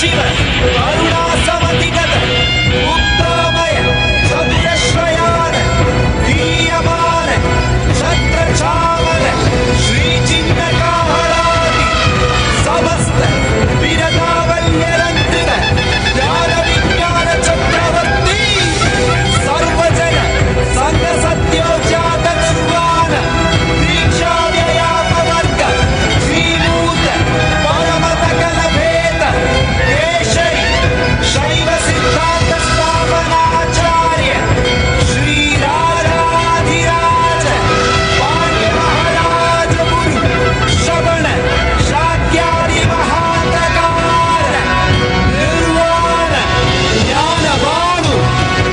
शिव करुणासमतिगत उत्तमय छत्रश्रयान दीयमान छत्रचामर श्रीचिन्नकाहरादि समस्त विरदावल्यरन्त्रित ज्ञान विज्ञान चक्रवर्ती सर्वजन संघ सत्योजात निर्वाण दीक्षा व्यापवर्ग श्रीमूत परम सकल भेद केशरी शैव सिद्धांत स्थापनाचार्य श्री राजाधिराज पांड्य महाराज गुरु श्रवण शाक्यादि महातकार निर्वाण ज्ञानभानु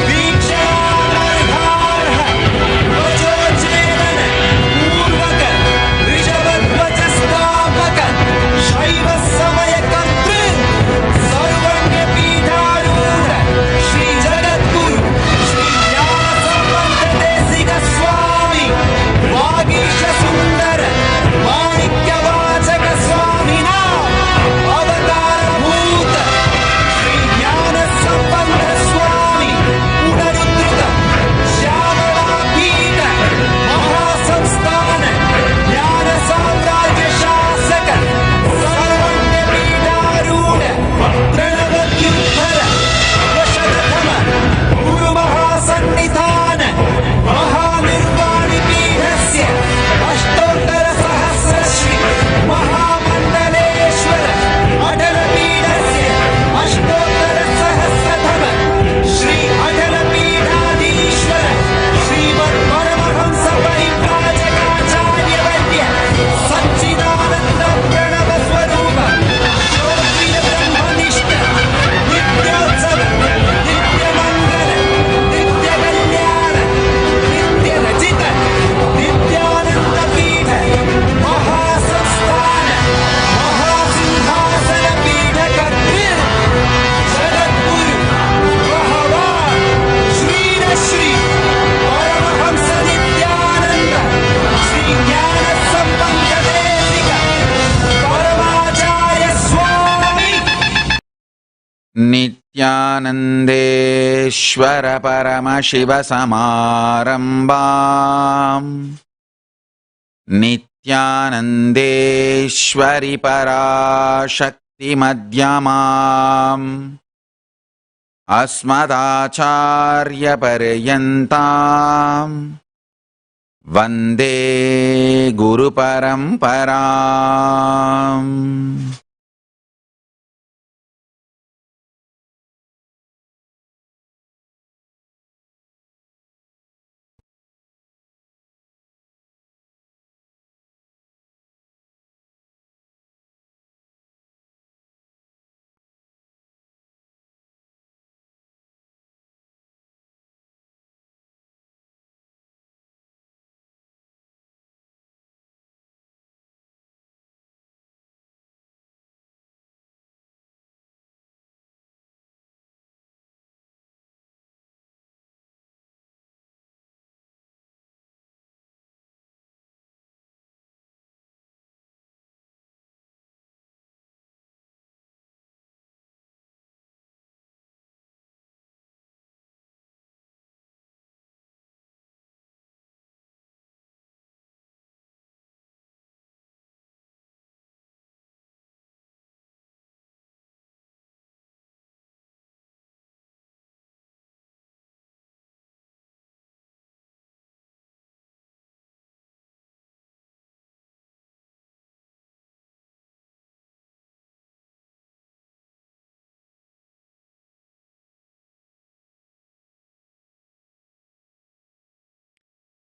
दीक्षानर्घार्ह वचोच्चेदन पूर्वक ऋषभध्वज स्थापक शैव समय कर्तृ सर्वज्ञ पीठारूढ़ श्री जगद्गुरु श्री ज्ञान संबंध देशिक स्वामी वागीश सुंदर माणिक्य वाचक स्वामिना अवतार भूत श्री ज्ञान संबंध स्वामी पुनरुद्धृत श्यामलापीठ महासंस्थान ज्ञान साम्राज्य शासक सर्वज्ञ पीठारूढ़ प्रणवद्युत्तर वशतम गुरु महासन्निधान महानिर्वाणि पीठस्य अष्टोत्तर सहस्र श्री महामण्डलेश्वर अटल पीठस्य अष्टोत्तर सहस्रतम श्री अटल पीठाधीश्वर श्रीमत् परमहंस परिव्राजकाचार्य वद्य सच्चिदानंद प्रणव स्वरूप ज्योतिर् ब्रह्मनिष्ठ नित्योत्सव नित्य मंगल नित्य कल्याण नित्य रचित नित्यानंद पीठ महासंस्थान महासिंहासन पीठ कर्तृ जगद्गुरु भगवान श्री श्री परमहंस नित्यानंद श्री ज्ञान संबंध देशिक परमाचार्य स्वामी नित्यानन्देश्वर परमशिव समारम्भाम् नित्यानन्देश्वरि पराशक्ति मध्यमाम् अस्मदाचार्य पर्यन्ताम् वन्दे गुरु परम्पराम्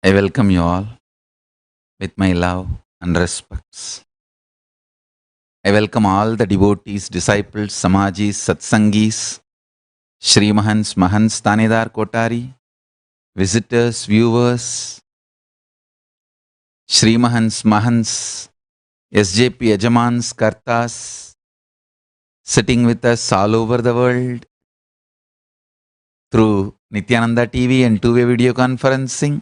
I welcome you all with my love and respects. I welcome all the devotees, disciples, samajis, satsangis, Shri Mahans, Mahans, Tanedar Kotari, visitors, viewers, Shri Mahans, Mahans, SJP Yajamans, Kartas, sitting with us all over the world through Nityananda TV and two-way video conferencing.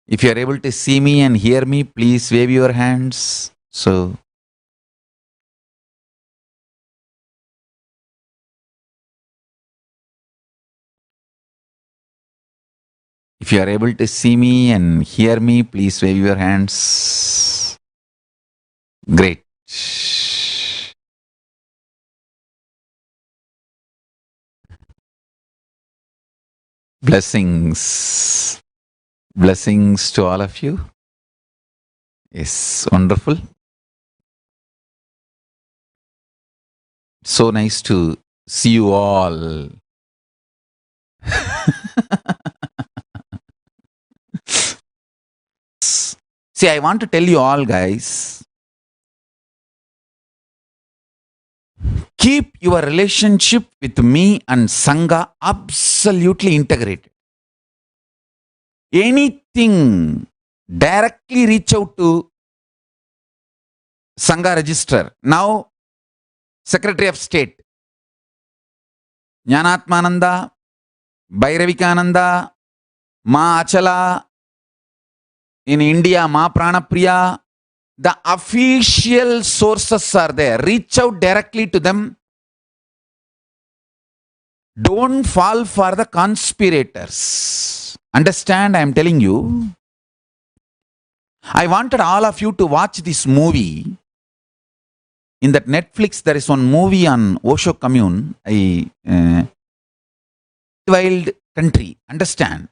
If you are able to see me and hear me, please wave your hands. So, you are able to see me and hear me, please wave your hands. Great. Blessings. Blessings to all of you. Yes, wonderful. So nice to see you all. See, I want to tell you all, guys, keep your relationship with me and Sangha absolutely integrated. Anything, directly reach out to Sangha Register. Now, Secretary of State, Jnanatmananda, Bhairavikananda, Ma Achala, in India, Ma Pranapriya, the official sources are there. Reach out directly to them. Don't fall for the conspirators. Understand? I am telling you. I wanted all of you to watch this movie. In that Netflix, there is one movie on Osho Commune, Wild Country. Understand?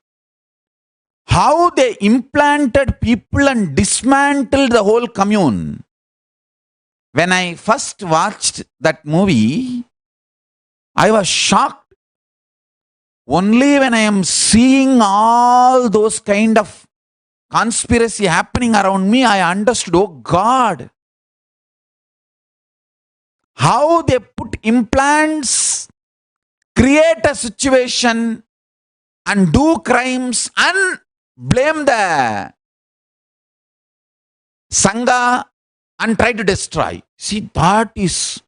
How they implanted people and dismantled the whole commune. When I first watched that movie, I was shocked. Only when I am seeing all those kind of conspiracy happening around me, I understood, oh God, how they put implants, create a situation and do crimes and blame the Sangha and try to destroy. See, that is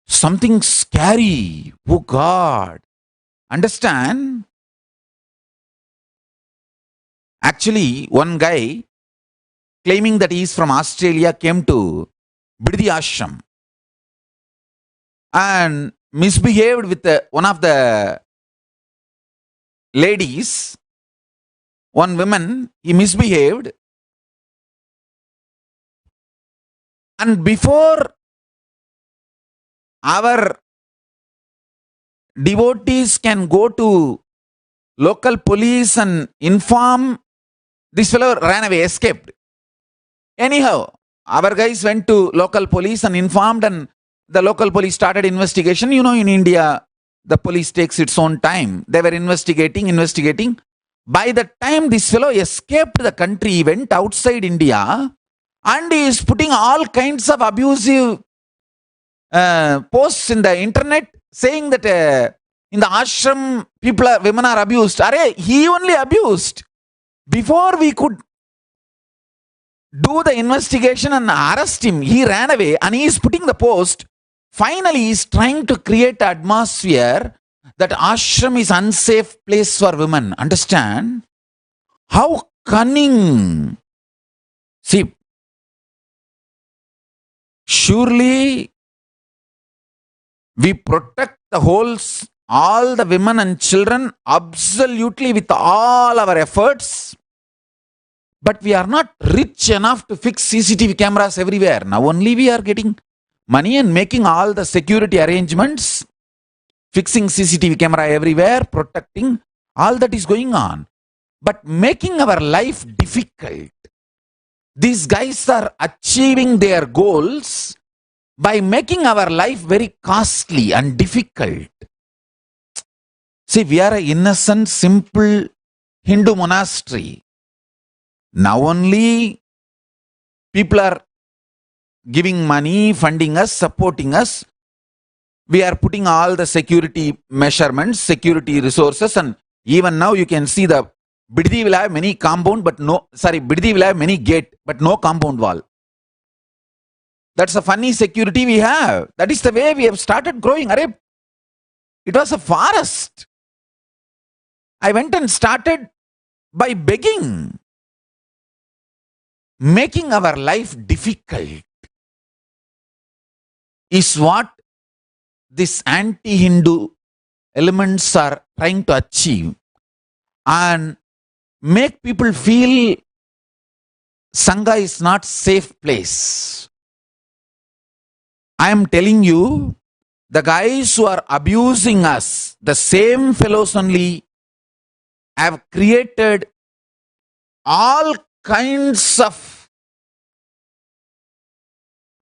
something scary. Oh God. Understand? Actually, one guy claiming that he is from Australia came to Biddi Ashram and misbehaved with one of the ladies. One woman, he misbehaved. And before our devotees can go to local police and inform, this fellow ran away, escaped. Anyhow, our guys went to local police and informed, and the local police started investigation. You know, in India, the police takes its own time. They were investigating. By the time this fellow escaped the country, he went outside India and he is putting all kinds of abusive posts in the internet saying that in the ashram, women are abused. He only abused. Before we could do the investigation and arrest him, he ran away and he is putting the post. Finally, he is trying to create an atmosphere that ashram is unsafe place for women. Understand? How cunning. See, surely we protect the all the women and children absolutely with all our efforts. But we are not rich enough to fix CCTV cameras everywhere. Now only we are getting money and making all the security arrangements, fixing CCTV camera everywhere, protecting, all that is going on. But making our life difficult. These guys are achieving their goals by making our life very costly and difficult. See, we are an innocent, simple Hindu monastery. Now only people are giving money, funding us, supporting us. We are putting all the security measurements, security resources, and even now you can see the Biddi will have many Biddi will have many gate, but no compound wall. That's a funny security we have. That is the way we have started growing. It was a forest. I went and started by begging, making our life difficult is what these anti-Hindu elements are trying to achieve. and make people feel Sangha is not safe place. I am telling you, the guys who are abusing us, the same fellows only have created all kinds of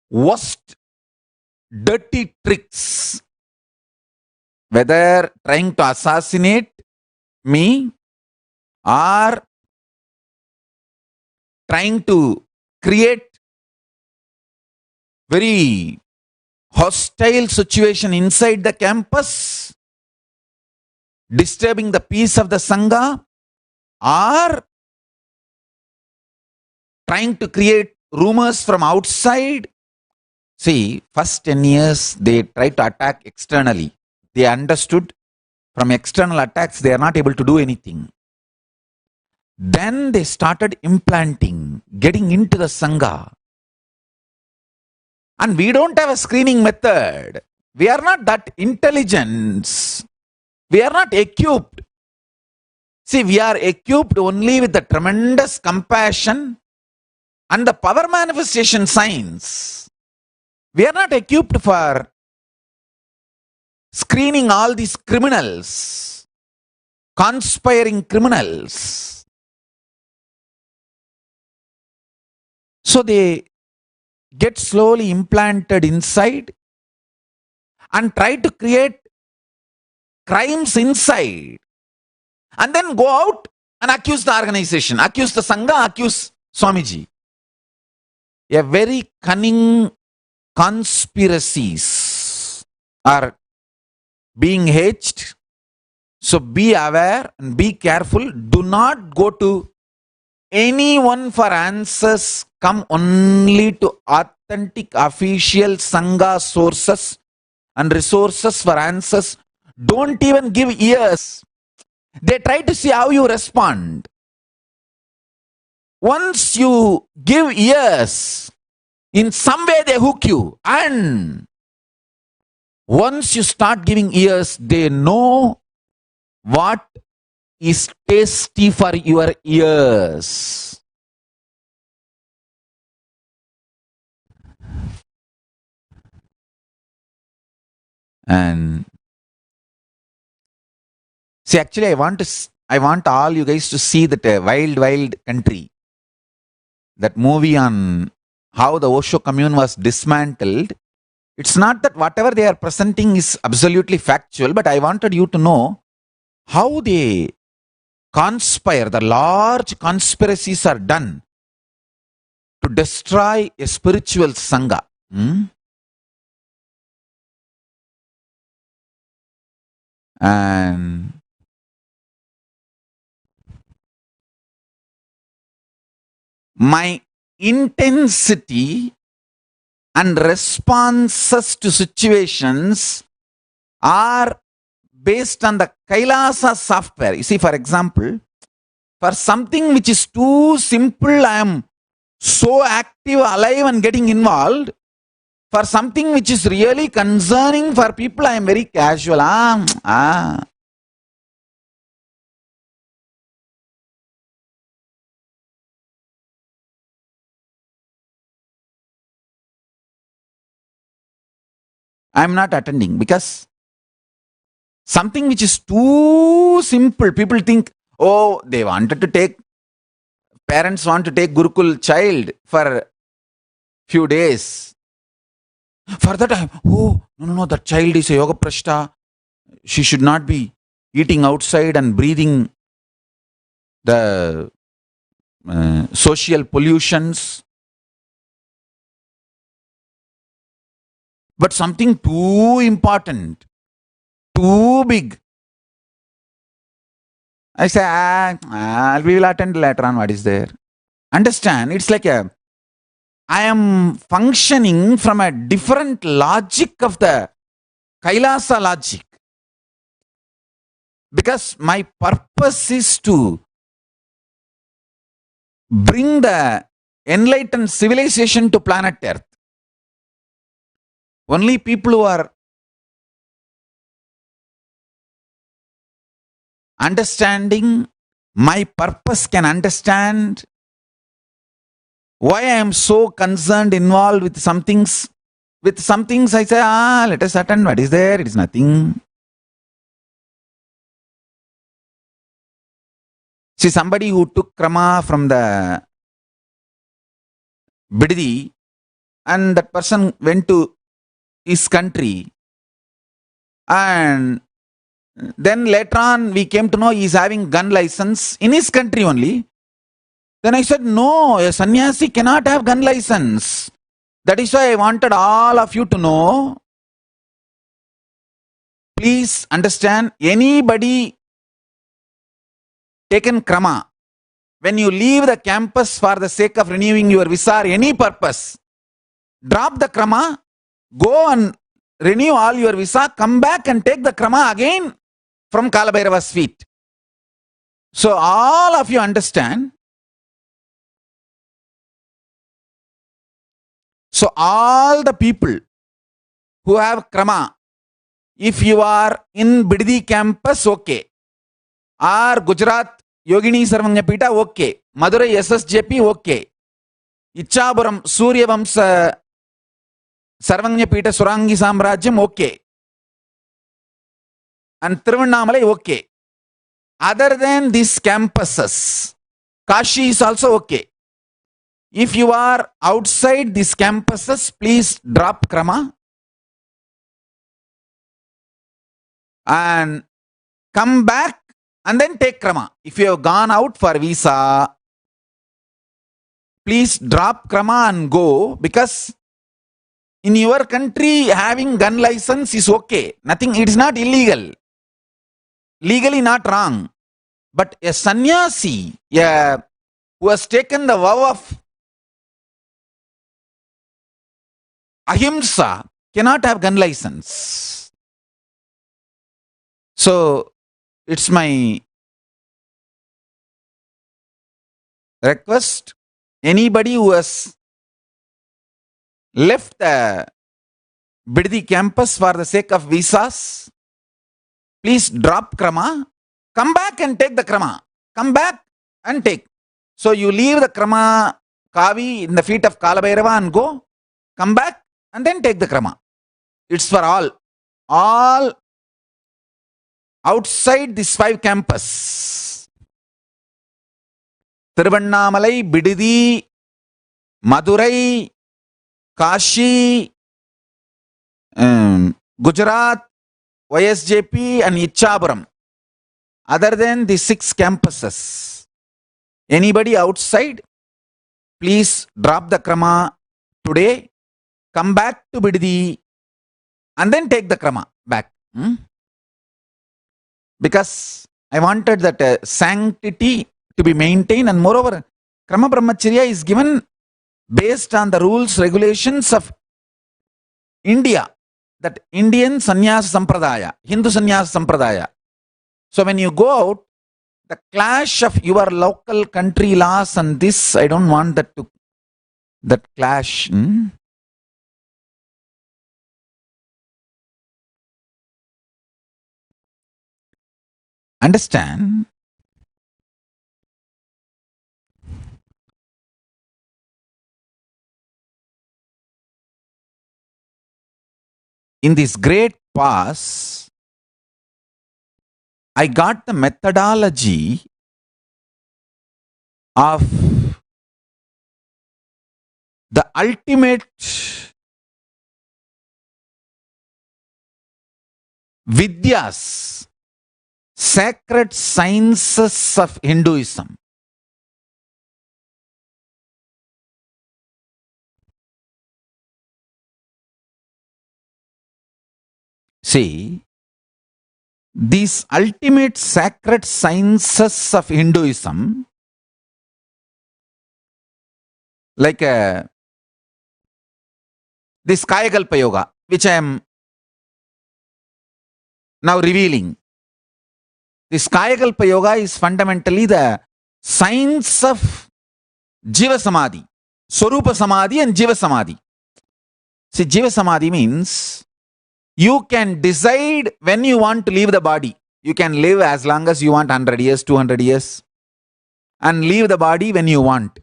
worst, dirty tricks, whether trying to assassinate me or trying to create very hostile situation inside the campus, disturbing the peace of the Sangha, or trying to create rumors from outside. See, first 10 years they tried to attack externally. They understood from external attacks they are not able to do anything. Then they started implanting, getting into the Sangha. And we don't have a screening method. We are not that intelligent. We are not equipped. See, we are equipped only with the tremendous compassion and the power manifestation signs. We are not equipped for screening all these criminals, conspiring criminals. So they get slowly implanted inside and try to create crimes inside, and then go out and accuse the organization, accuse the Sangha, accuse Swamiji. A very cunning conspiracies are being hatched. So be aware and be careful. Do not go to anyone for answers. Come only to authentic official Sangha sources and resources for answers. Don't even give ears. They try to see how you respond. Once you give ears, in some way they hook you. And once you start giving ears, they know what is tasty for your ears. And see, actually, I want all you guys to see that Wild Wild Country, that movie on how the Osho commune was dismantled. It's not that whatever they are presenting is absolutely factual, but I wanted you to know how they conspire. The large conspiracies are done to destroy a spiritual Sangha. And my intensity and responses to situations are based on the Kailasa software. You see, for example, for something which is too simple, I am so active, alive and getting involved. For something which is really concerning for people, I am very casual. I am not attending because something which is too simple, people think, oh, they wanted to take, parents want to take Gurukul child for few days. For that, no, that child is a yoga prashta. She should not be eating outside and breathing the social pollutions. But something too important, too big, I say, we will attend later on what is there. Understand? It's like I am functioning from a different logic of the Kailasa logic. Because my purpose is to bring the enlightened civilization to planet Earth. Only people who are understanding my purpose can understand why I am so concerned, involved with some things. With some things I say, let us attend. What is there? It is nothing. See, somebody who took krama from the Biddi and that person went to his country, and then later on we came to know he is having gun license in his country only. Then I said, no, a sannyasi cannot have gun license. That is why I wanted all of you to know. Please understand, anybody taken krama, when you leave the campus for the sake of renewing your visa or any purpose, drop the krama, go and renew all your visa, come back and take the krama again from Kalabhairava's feet. So all of you understand. So all the people who have krama, if you are in Biddi campus, okay. Or Gujarat Yogini Sarvanyapita, okay. Madurai SSJP, okay. Ichapuram Suryavamsa Sarvanyapita Surangi Samrajyam, okay. And Tiruvannamalai, okay. Other than these campuses, Kashi is also okay. If you are outside these campuses, please drop krama and come back and then take krama. If you have gone out for visa, please drop krama and go, because in your country having gun license is okay. Nothing, it is not illegal. Legally not wrong. But a sannyasi who has taken the vow of ahimsa cannot have gun license. So it's my request, anybody who has left the Biddi campus for the sake of visas, please drop krama, come back and take the krama. Come back and take. So you leave the krama kavi in the feet of Kalabhairava and go, come back and then take the krama. It's for all. All outside this 5 campus. Tiruvannamalai, Biddi, Madurai, Kashi, Gujarat, YSJP and Ichapuram. Other than the 6 campuses, anybody outside, please drop the krama today, come back to Biddi and then take the krama back. Because I wanted that sanctity to be maintained, and moreover, krama brahmacharya is given based on the rules, regulations of India, that Indian sannyasa sampradaya, Hindu sannyasa sampradaya. So when you go out, the clash of your local country laws and this, I don't want that clash. Understand? In this great pass, I got the methodology of the ultimate Vidyas, sacred sciences of Hinduism. See, these ultimate sacred sciences of Hinduism, like this Kayakalpa Yoga, which I am now revealing. This Kayakalpa Yoga is fundamentally the science of Jiva Samadhi, Swarupa Samadhi and Jiva Samadhi. See, Jiva Samadhi means you can decide when you want to leave the body. You can live as long as you want, 100 years, 200 years. and leave the body when you want.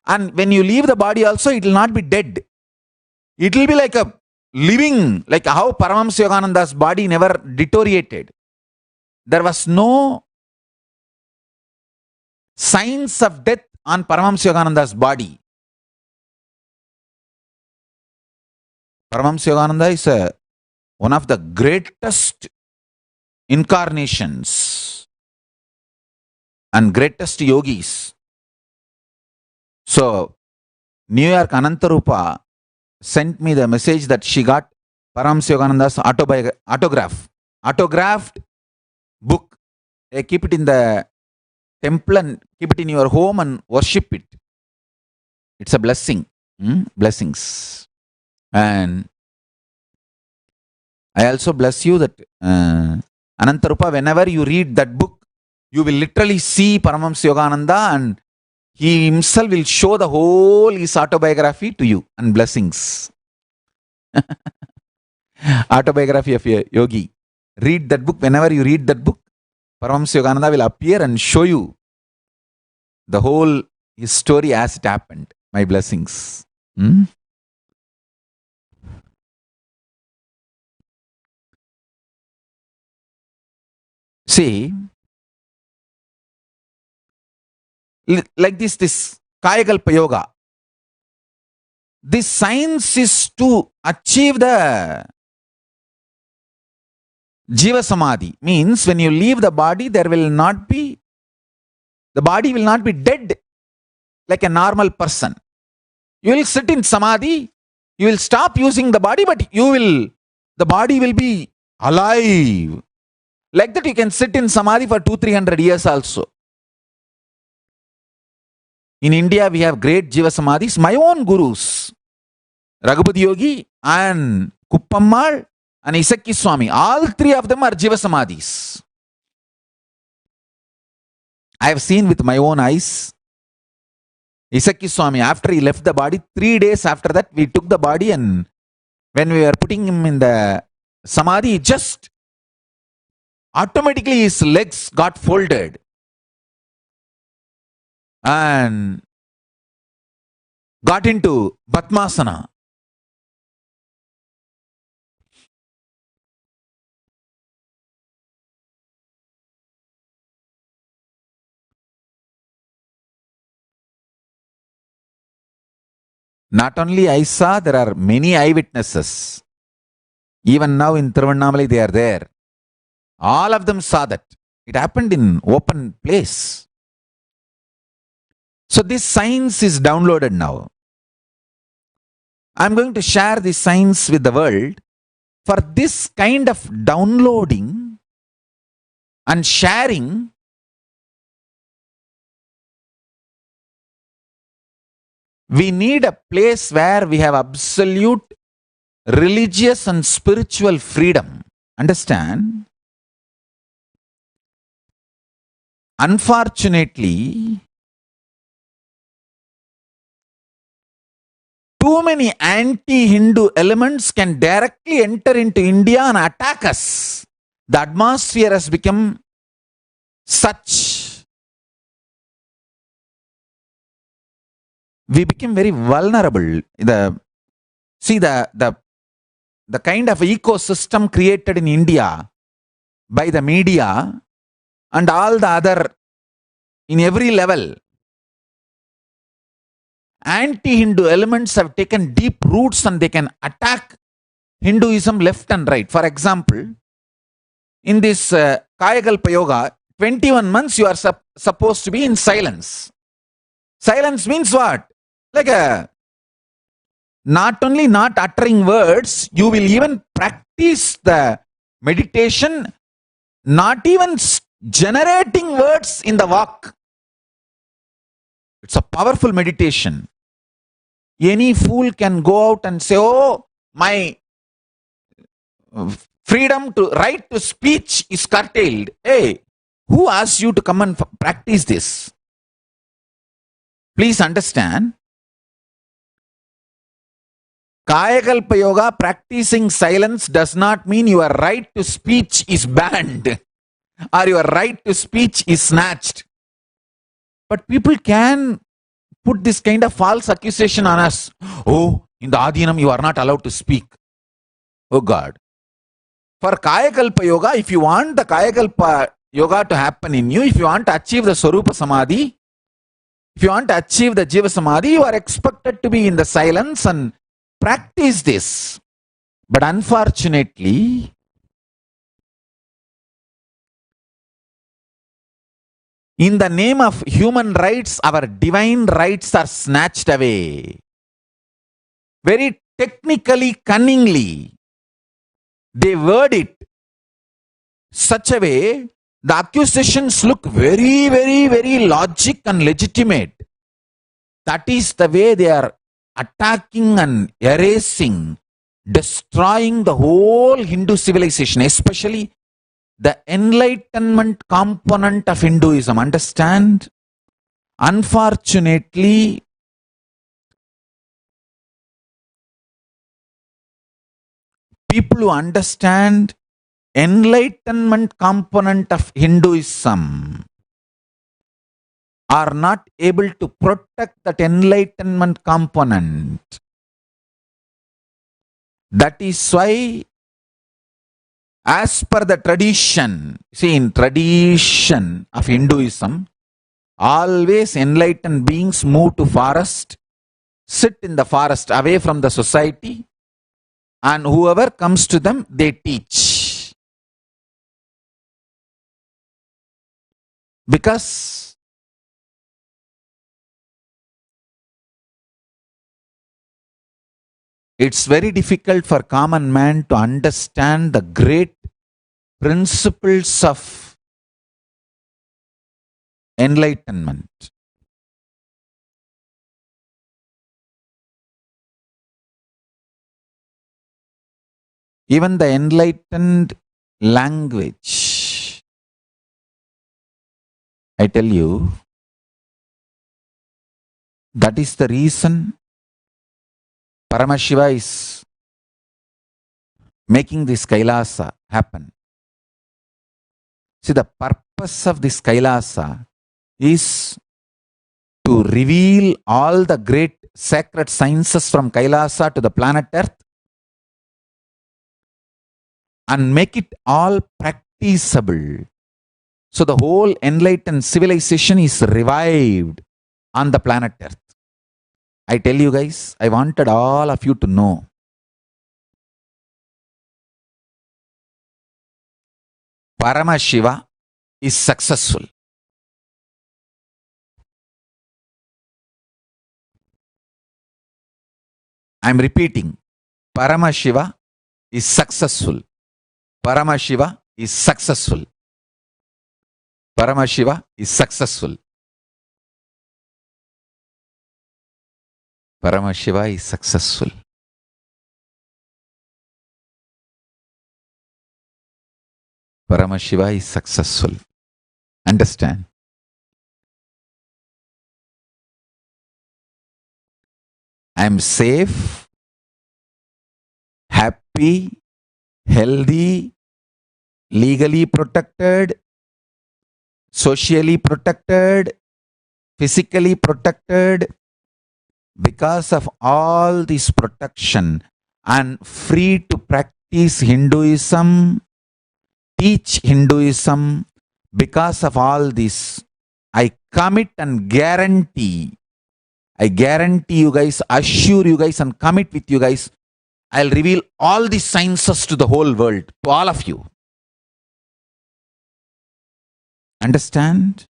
And when you leave the body also, it will not be dead. It will be like a living, like how Paramahamsa Yogananda's body never deteriorated. There was no signs of death on Paramahamsa Yogananda's body. Paramahamsa Yogananda is one of the greatest incarnations and greatest yogis. So, New York Anantarupa sent me the message that she got Paramahamsa Yogananda's autographed book. Keep it in the temple and keep it in your home and worship it. It's a blessing. Blessings. And I also bless you that Anantarupa, whenever you read that book, you will literally see Paramahamsa Yogananda and he himself will show the whole his autobiography to you and blessings. Autobiography of a yogi. Read that book. Whenever you read that book, Paramahamsa Yogananda will appear and show you the whole his story as it happened. My blessings. See, like this Kayakalpa Yoga. This science is to achieve the Jiva Samadhi. Means when you leave the body, the body will not be dead like a normal person. You will sit in Samadhi, you will stop using the body, but the body will be alive. Like that you can sit in Samadhi for 200-300 years also. In India, we have great Jiva Samadhis. My own gurus, Raghupati Yogi and Kuppammal and Isakki Swami, all three of them are Jiva Samadhis. I have seen with my own eyes. Isakki Swami, after he left the body, 3 days after that, we took the body and when we were putting him in the Samadhi, just automatically his legs got folded. And got into Padmasana. Not only I saw, there are many eyewitnesses. Even now in Tiruvannamalai they are there. All of them saw that. It happened in open place. So this science is downloaded now. I'm going to share this science with the world. For this kind of downloading and sharing, we need a place where we have absolute religious and spiritual freedom. Understand? Unfortunately, too many anti-Hindu elements can directly enter into India and attack us. The atmosphere has become such. We became very vulnerable. The kind of ecosystem created in India by the media and all the other, in every level, anti-Hindu elements have taken deep roots and they can attack Hinduism left and right. For example, in this Kayakalpa Yoga, 21 months you are supposed to be in silence. Silence means what? Like not only not uttering words, you will even practice the meditation, not even generating words in the walk. It's a powerful meditation. Any fool can go out and say, oh, my freedom to right to speech is curtailed. Hey, who asked you to come and practice this? Please understand. Kayakalpa Yoga, practicing silence does not mean your right to speech is banned or your right to speech is snatched. But people can put this kind of false accusation on us. Oh, in the Adhinam, you are not allowed to speak. Oh God. For Kayakalpa Yoga, if you want the Kayakalpa Yoga to happen in you, if you want to achieve the Swarupa Samadhi, if you want to achieve the Jiva Samadhi, you are expected to be in the silence and practice this. But unfortunately, in the name of human rights, our divine rights are snatched away. Very technically, cunningly, they word it such a way the accusations look very, very, very logic and legitimate. That is the way they are attacking and erasing, destroying the whole Hindu civilization, especially the enlightenment component of Hinduism. Understand? Unfortunately, people who understand enlightenment component of Hinduism are not able to protect that enlightenment component. That is why, as per the tradition, see, in tradition of Hinduism, always enlightened beings move to forest, sit in the forest away from the society, and whoever comes to them, they teach. Because it's very difficult for common man to understand the great principles of enlightenment. Even the enlightened language, I tell you, that is the reason Paramashiva is making this Kailasa happen. See, the purpose of this Kailasa is to reveal all the great sacred sciences from Kailasa to the planet Earth and make it all practicable. So the whole enlightened civilization is revived on the planet Earth. I tell you guys, I wanted all of you to know. Paramashiva is successful. I am repeating. Paramashiva is successful. Paramashiva is successful. Paramashiva is successful. Paramashiva is successful. Paramashiva is successful. Understand? I am safe, happy, healthy, legally protected, socially protected, physically protected. Because of all this protection and free to practice Hinduism, teach Hinduism, because of all this, I commit and guarantee, I guarantee you guys, assure you guys and commit with you guys, I'll reveal all the sciences to the whole world, to all of you. Understand?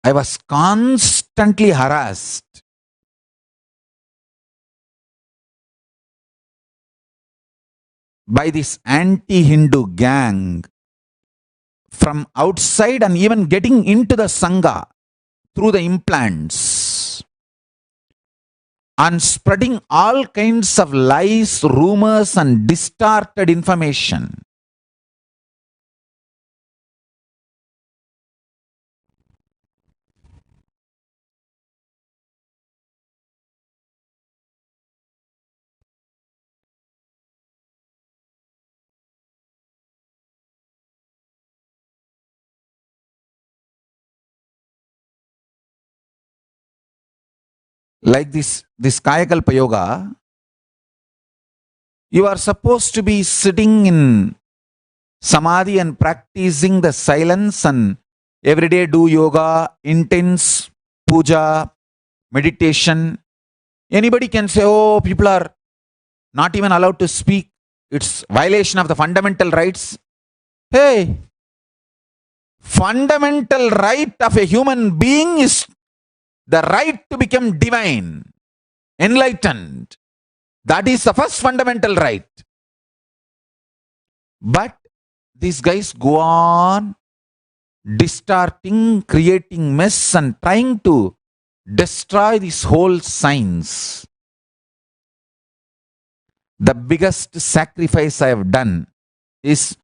I was constantly harassed by this anti-Hindu gang from outside and even getting into the Sangha through the implants and spreading all kinds of lies, rumors and distorted information. like this Kayakalpa Yoga, you are supposed to be sitting in samadhi and practicing the silence and every day do yoga, intense puja, meditation. Anybody can say, oh, people are not even allowed to speak. It's violation of the fundamental rights. Hey, fundamental right of a human being is the right to become divine, enlightened. That is the first fundamental right. But these guys go on distorting, creating mess and trying to destroy this whole science. The biggest sacrifice I have done is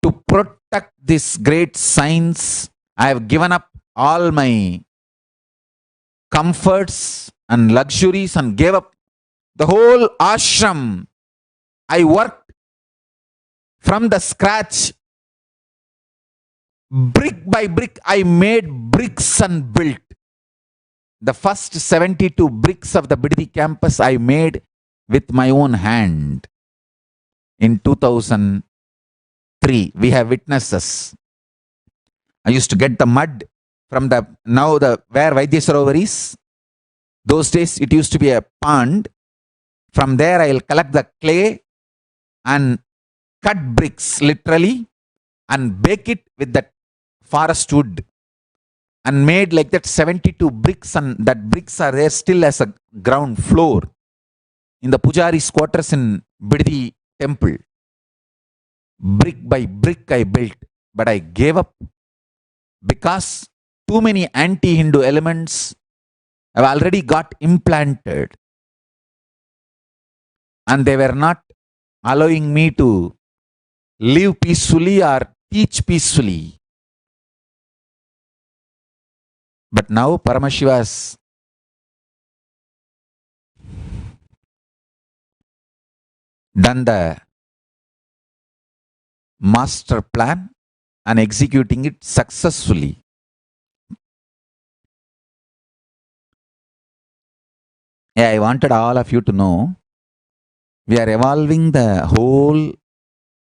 to protect this great science. I have given up all my comforts and luxuries and gave up the whole ashram. I worked from the scratch. Brick by brick, I made bricks and built. The first 72 bricks of the Bidadi campus I made with my own hand in 2003. We have witnesses. I used to get the mud from where Vaidya Sarovar is. Those days it used to be a pond. From there I will collect the clay and cut bricks literally and bake it with that forest wood and made like that 72 bricks, and that bricks are there still as a ground floor in the Pujari's quarters in Bidadi temple. Brick by brick I built, but I gave up because too many anti-Hindu elements have already got implanted and they were not allowing me to live peacefully or teach peacefully. But now Paramashiva has done the master plan and executing it successfully. Yeah, I wanted all of you to know we are evolving the whole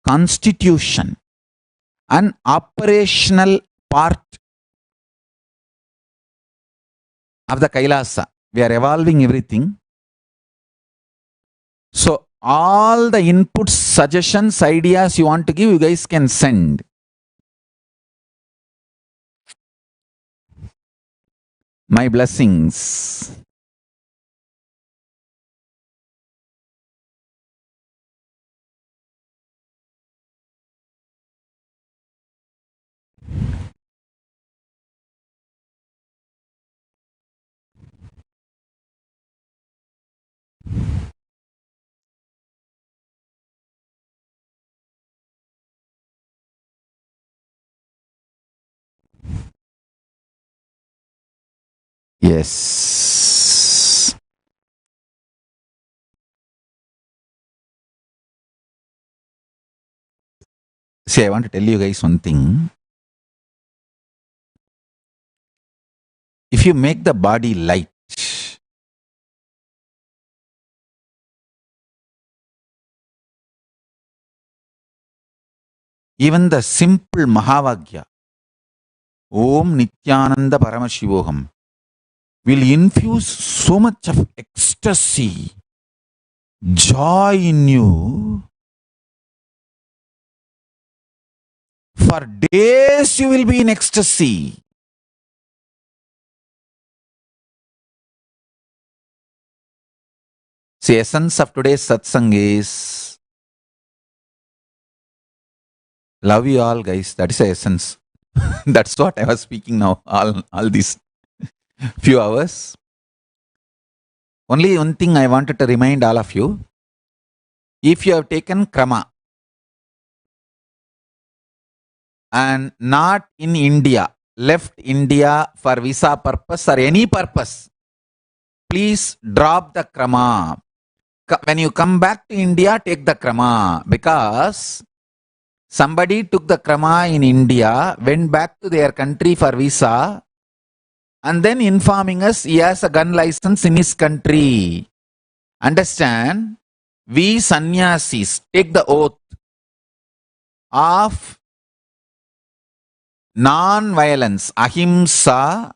constitution and operational part of the Kailasa. We are evolving everything. So all the inputs, suggestions, ideas you want to give, you guys can send. My blessings. Yes. See, I want to tell you guys one thing. If you make the body light, even the simple Mahavagya, Om Nityananda Paramashivoham, will infuse so much of ecstasy, joy in you. For days you will be in ecstasy. See, essence of today's satsang is love you all, guys. That is the essence. That's what I was speaking now, all these few hours. Only one thing I wanted to remind all of you. If you have taken Krama and not in India, left India for visa purpose or any purpose, please drop the Krama. When you come back to India, take the Krama, because somebody took the Krama in India, went back to their country for visa, and then informing us he has a gun license in his country. Understand? We sannyasis take the oath of non-violence, ahimsa,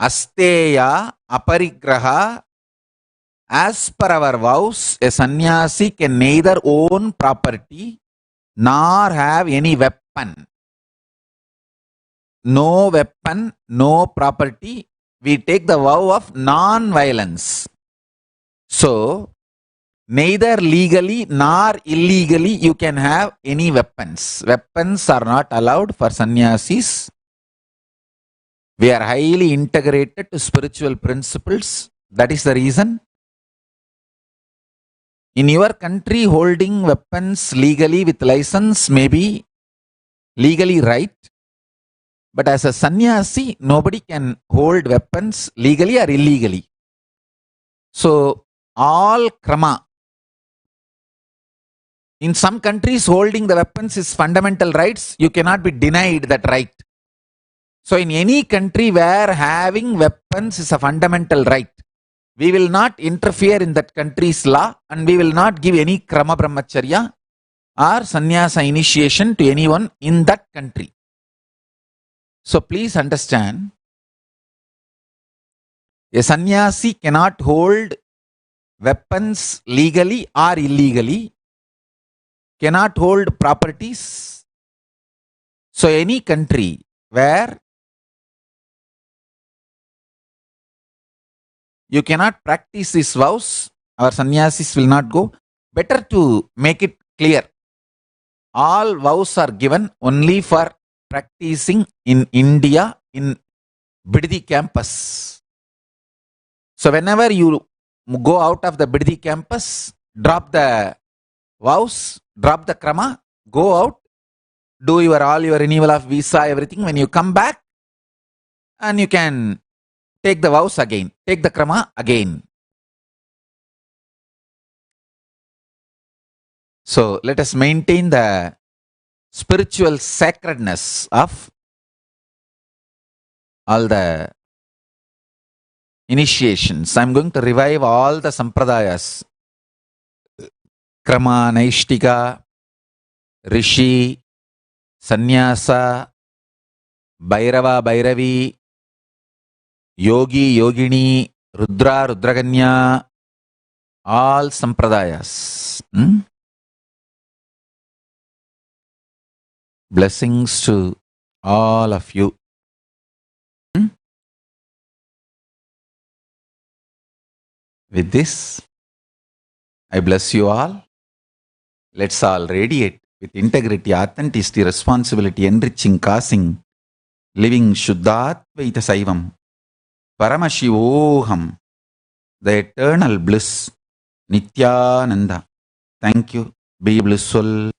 asteya, aparigraha. As per our vows, a sannyasi can neither own property nor have any weapon. No weapon, no property. We take the vow of non-violence. So, neither legally nor illegally you can have any weapons. Weapons are not allowed for sannyasis. We are highly integrated to spiritual principles. That is the reason. In your country, holding weapons legally with license may be legally right. But as a sannyasi, nobody can hold weapons legally or illegally. So, all krama. In some countries, holding the weapons is fundamental rights. You cannot be denied that right. So, in any country where having weapons is a fundamental right, we will not interfere in that country's law and we will not give any krama brahmacharya or sannyasa initiation to anyone in that country. So please understand, a sannyasi cannot hold weapons legally or illegally, cannot hold properties. So any country where you cannot practice these vows, our sannyasis will not go. Better to make it clear. All vows are given only for practicing in India in Bidadi campus. So whenever you go out of the Bidadi campus, drop the vows, drop the krama, go out, do all your renewal of visa, everything. When you come back, and you can take the vows again, take the krama again. So let us maintain the spiritual sacredness of all the initiations. I'm going to revive all the sampradayas. Krama, Naishtika, Rishi, Sannyasa, Bhairava, Bhairavi, Yogi, Yogini, Rudra, Rudraganya, all sampradayas. Blessings to all of you. With this, I bless you all. Let's all radiate with integrity, authenticity, responsibility, enriching, causing, living Shuddhatvaita Saivam, Paramashivoham, the eternal bliss, Nityananda. Thank you. Be blissful.